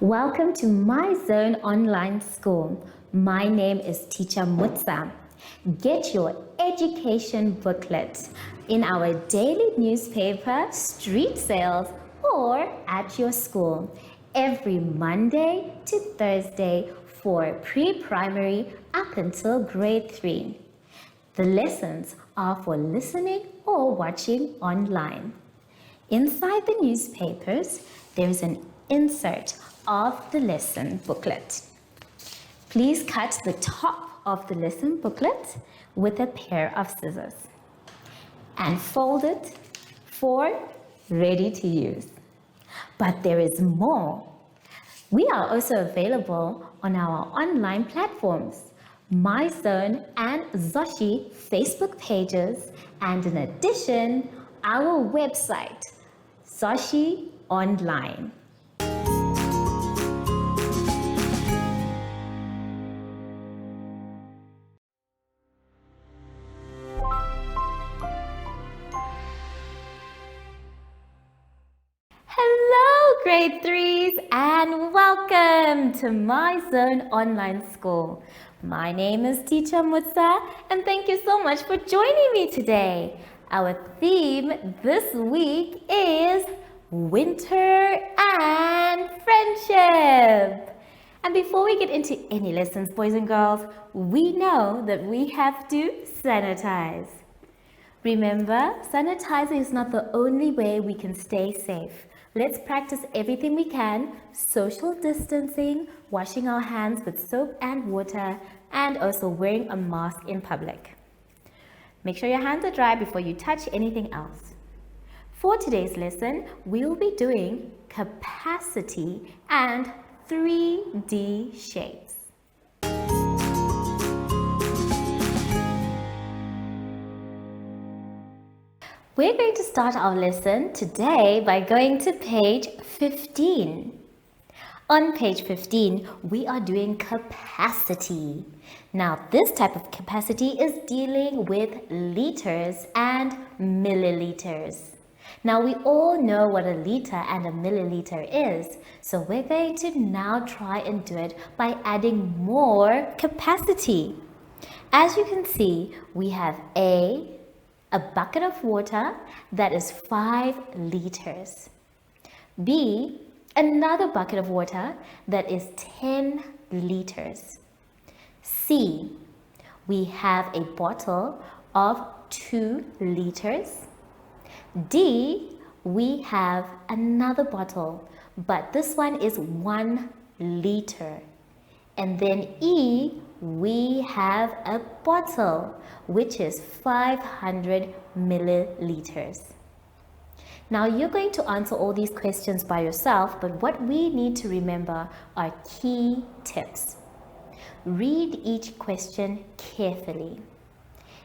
Welcome to My Zone Online School. My name is Teacher Mutsa. Get your education booklet in our daily newspaper, street sales, or at your school every Monday to Thursday for pre-primary up until grade 3. The lessons are for listening or watching online. Inside the newspapers, there is an insert of the lesson booklet. Please cut the top of the lesson booklet with a pair of scissors and fold it for ready to use. But there is more. We are also available on our online platforms, MyZone and Zoshi Facebook pages, and in addition, our website, Zoshi Online. Hello, grade 3s, and welcome to My Zone Online School. My name is Teacher Mutsa, and thank you so much for joining me today. Our theme this week is winter and friendship. And before we get into any lessons, boys and girls, we know that we have to sanitize. Remember, sanitizing is not the only way we can stay safe. Let's practice everything we can, social distancing, washing our hands with soap and water, and also wearing a mask in public. Make sure your hands are dry before you touch anything else. For today's lesson, we'll be doing capacity and 3D shapes. We're going to start our lesson today by going to page 15. On page 15, we are doing capacity. Now, this type of capacity is dealing with liters and milliliters. Now, we all know what a liter and a milliliter is, so we're going to now try and do it by adding more capacity. As you can see, we have a bucket of water that is 5 liters. B, another bucket of water that is 10 liters. C, we have a bottle of 2 liters. D, we have another bottle, but this one is 1 liter. And then E, we have a bottle, which is 500 milliliters. Now, you're going to answer all these questions by yourself, but what we need to remember are key tips. Read each question carefully.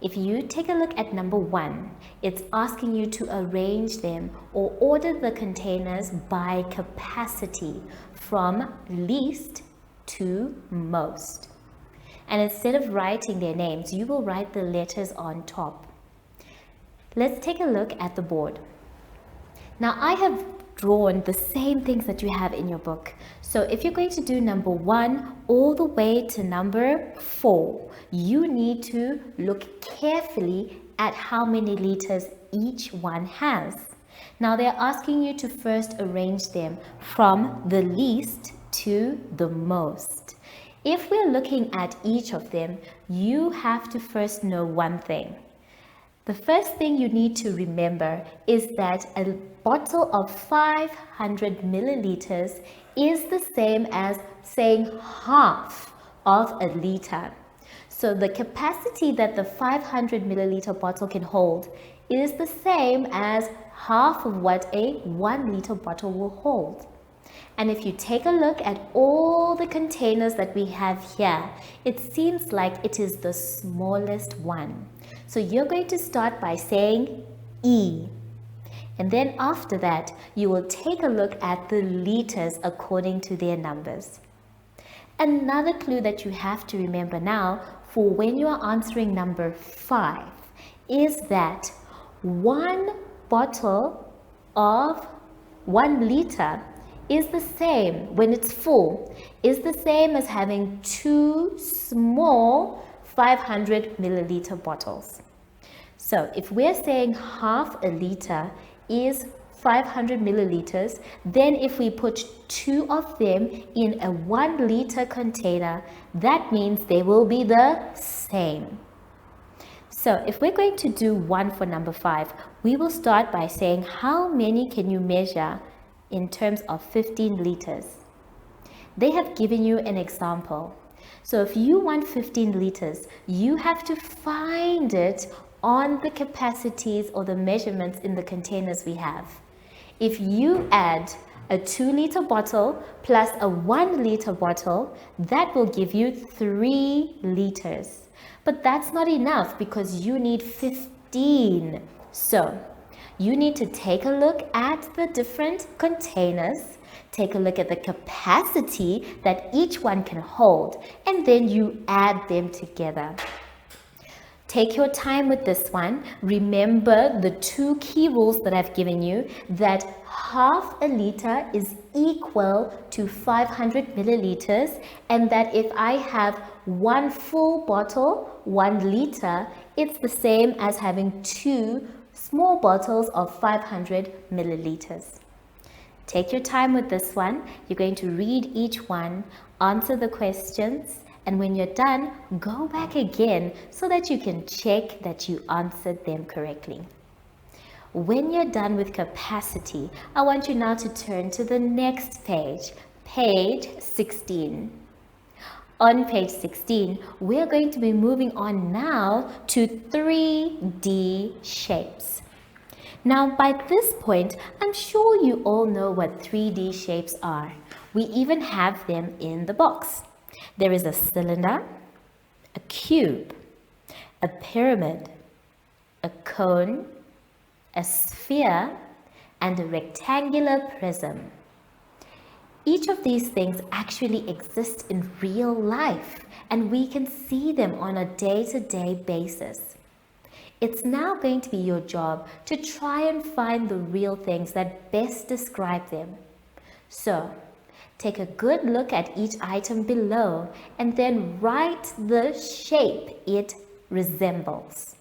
If you take a look at number 1, it's asking you to arrange them or order the containers by capacity from least to most. And instead of writing their names, you will write the letters on top. Let's take a look at the board. Now, I have drawn the same things that you have in your book. So if you're going to do number 1 all the way to number 4, you need to look carefully at how many liters each one has. Now, they're asking you to first arrange them from the least to the most. If we're looking at each of them, you have to first know one thing. The first thing you need to remember is that a bottle of 500 milliliters is the same as saying half of a liter. So the capacity that the 500 milliliter bottle can hold is the same as half of what a 1 liter bottle will hold. And if you take a look at all the containers that we have here, it seems like it is the smallest one. So you're going to start by saying E. And then after that, you will take a look at the liters according to their numbers. Another clue that you have to remember now for when you are answering number 5 is that 1 bottle of 1 liter is the same, when it's full, is the same as having 2 small 500 milliliter bottles. So if we're saying half a liter is 500 milliliters, then if we put 2 of them in a 1 liter container, that means they will be the same. So if we're going to do 1 for number 5, we will start by saying how many can you measure in terms of 15 liters. They have given you an example. So if you want 15 liters, you have to find it on the capacities or the measurements in the containers we have. If you add a 2 liter bottle plus a 1 liter bottle, that will give you 3 liters. But that's not enough because you need 15. So you need to take a look at the different containers, take a look at the capacity that each one can hold, and then you add them together. Take your time with this one. Remember the 2 key rules that I've given you, that half a liter is equal to 500 milliliters, and that if I have 1 full bottle, 1 liter, it's the same as having 2 small bottles of 500 milliliters. Take your time with this one. You're going to read each one, answer the questions, and when you're done, go back again so that you can check that you answered them correctly. When you're done with capacity, I want you now to turn to the next page, page 16. On page 16, we're going to be moving on now to 3D shapes. Now, by this point, I'm sure you all know what 3D shapes are. We even have them in the box. There is a cylinder, a cube, a pyramid, a cone, a sphere, and a rectangular prism. Each of these things actually exist in real life, and we can see them on a day-to-day basis. It's now going to be your job to try and find the real things that best describe them. So, take a good look at each item below and then write the shape it resembles.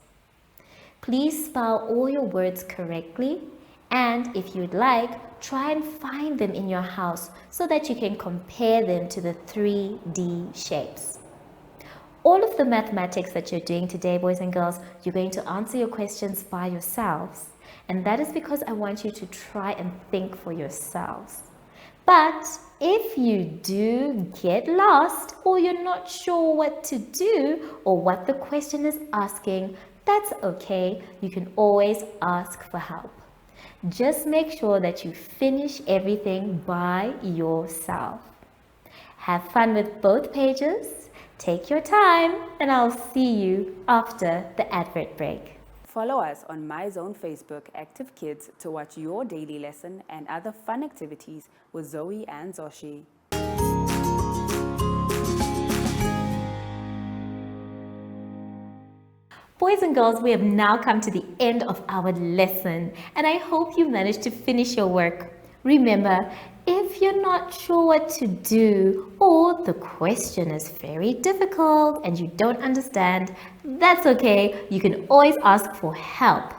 Please spell all your words correctly, and if you'd like, try and find them in your house so that you can compare them to the 3D shapes. All of the mathematics that you're doing today, boys and girls, you're going to answer your questions by yourselves. And that is because I want you to try and think for yourselves. But if you do get lost or you're not sure what to do or what the question is asking, that's okay. You can always ask for help. Just make sure that you finish everything by yourself. Have fun with both pages. Take your time, and I'll see you after the advert break. Follow us on MyZone Facebook Active Kids to watch your daily lesson and other fun activities with Zoe and Zoshi. Boys and girls, we have now come to the end of our lesson, and I hope you managed to finish your work. Remember, if you're not sure what to do or the question is very difficult and you don't understand, that's okay. You can always ask for help.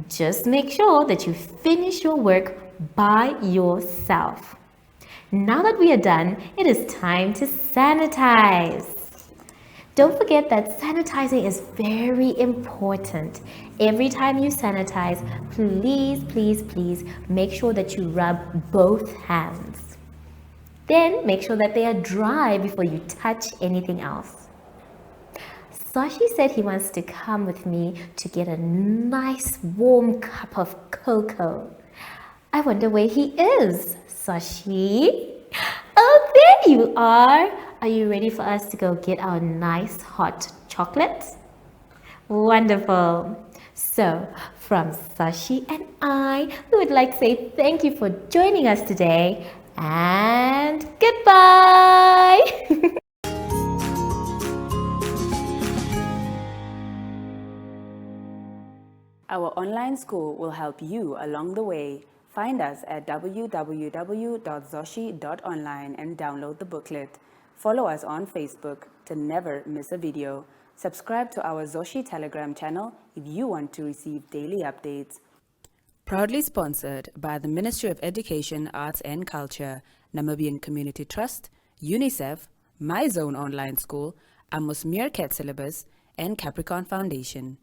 Just make sure that you finish your work by yourself. Now that we are done, it is time to sanitize. Don't forget that sanitizing is very important. Every time you sanitize, please make sure that you rub both hands. Then make sure that they are dry before you touch anything else. Sashi said he wants to come with me to get a nice warm cup of cocoa. I wonder where he is. Sashi? Oh, there you are. Are you ready for us to go get our nice hot chocolate? Wonderful. So, from Sashi and I, we would like to say thank you for joining us today and goodbye. Our online school will help you along the way. Find us at www.zoshi.online and download the booklet. Follow us on Facebook to never miss a video. Subscribe to our Zoshi Telegram channel if you want to receive daily updates. Proudly sponsored by the Ministry of Education, Arts and Culture, Namibian Community Trust, UNICEF, My Zone Online School, Amos Meerkat Syllabus, and Capricorn Foundation.